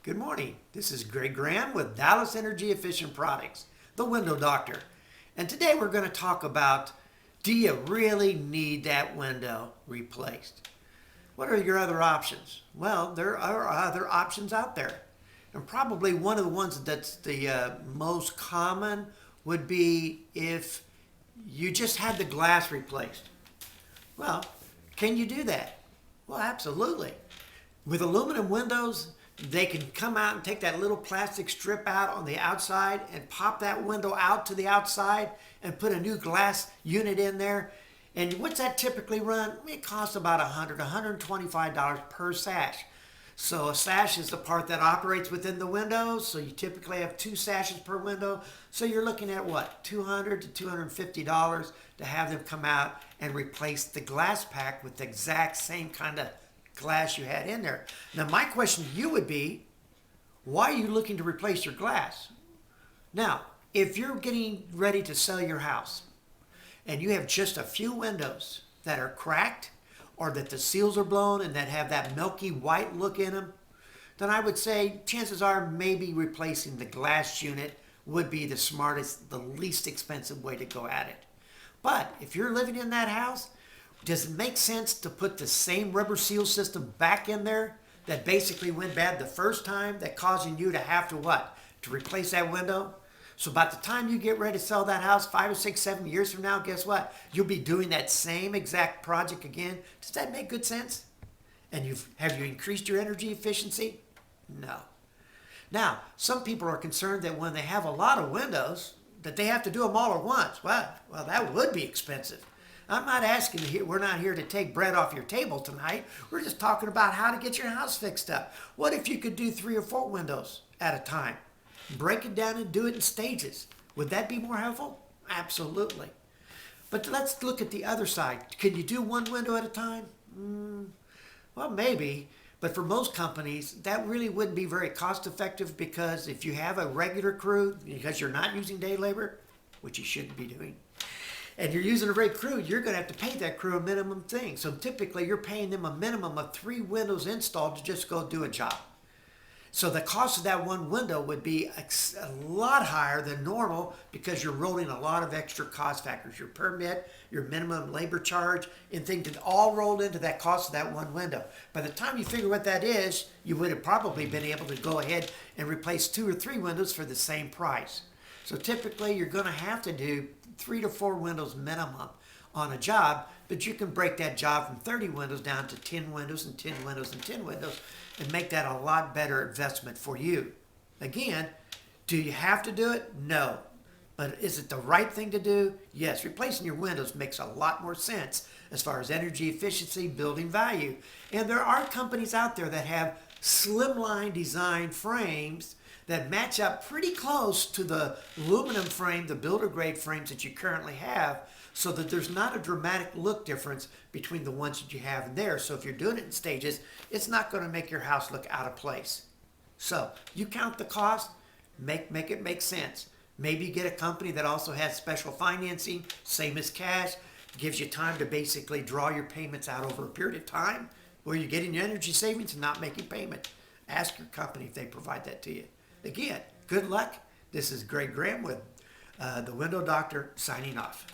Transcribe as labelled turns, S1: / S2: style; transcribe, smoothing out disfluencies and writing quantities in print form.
S1: Good morning. This is Gregg with Dallas Energy Efficient Products, the Window Doctor. And today we're going to talk about, do you really need that window replaced? What are your other options? Well, there are other options out there. And probably one of the ones that's the most common would be if you just had the glass replaced. Well, can you do that? Well, absolutely. With aluminum windows, they can come out and take that little plastic strip out on the outside and pop that window out to the outside and put a new glass unit in there. And what's that typically run? It costs about $100, $125 per sash. So a sash is the part that operates within the window. So you typically have 2 sashes per window. So you're looking at what? $200 to $250 to have them come out and replace the glass pack with the exact same kind of glass you had in there. Now my question to you would be, why are you looking to replace your glass? Now, if you're getting ready to sell your house and you have just a few windows that are cracked or that the seals are blown and that have that milky white look in them, then I would say chances are maybe replacing the glass unit would be the smartest, the least expensive way to go at it. But if you're living in that house, does it make sense to put the same rubber seal system back in there that basically went bad the first time, that causing you to have to what? To replace that window? So about the time you get ready to sell that house 5 or 6, 7 years from now, guess what? You'll be doing that same exact project again. Does that make good sense? And have you increased your energy efficiency? No. Now, some people are concerned that when they have a lot of windows, that they have to do them all at once. Well, that would be expensive. I'm not asking you, we're not here to take bread off your table tonight. We're just talking about how to get your house fixed up. What if you could do 3 or 4 windows at a time? Break it down and do it in stages. Would that be more helpful? Absolutely. But let's look at the other side. Can you do 1 window at a time? Well, maybe. But for most companies, that really wouldn't be very cost effective, because if you have a regular crew, because you're not using day labor, which you shouldn't be doing, and you're using a rate crew, you're going to have to pay that crew a minimum thing. So typically you're paying them a minimum of 3 windows installed to just go do a job. So the cost of that 1 window would be a lot higher than normal, because you're rolling a lot of extra cost factors. Your permit, your minimum labor charge, and things that all rolled into that cost of that 1 window. By the time you figure what that is, you would have probably been able to go ahead and replace 2 or 3 windows for the same price. So typically you're going to have to do 3 to 4 windows minimum on a job, but you can break that job from 30 windows down to 10 windows and 10 windows and 10 windows and make that a lot better investment for you. Again, do you have to do it? No. But is it the right thing to do? Yes. Replacing your windows makes a lot more sense as far as energy efficiency, building value. And there are companies out there that have slimline design frames that match up pretty close to the aluminum frame, the builder grade frames that you currently have, so that there's not a dramatic look difference between the ones that you have in there. So if you're doing it in stages, it's not going to make your house look out of place. So you count the cost, make it make sense. Maybe get a company that also has special financing, same as cash, gives you time to basically draw your payments out over a period of time where you're getting your energy savings and not making payment. Ask your company if they provide that to you. Again, good luck. This is Gregg with the Window Doctor, signing off.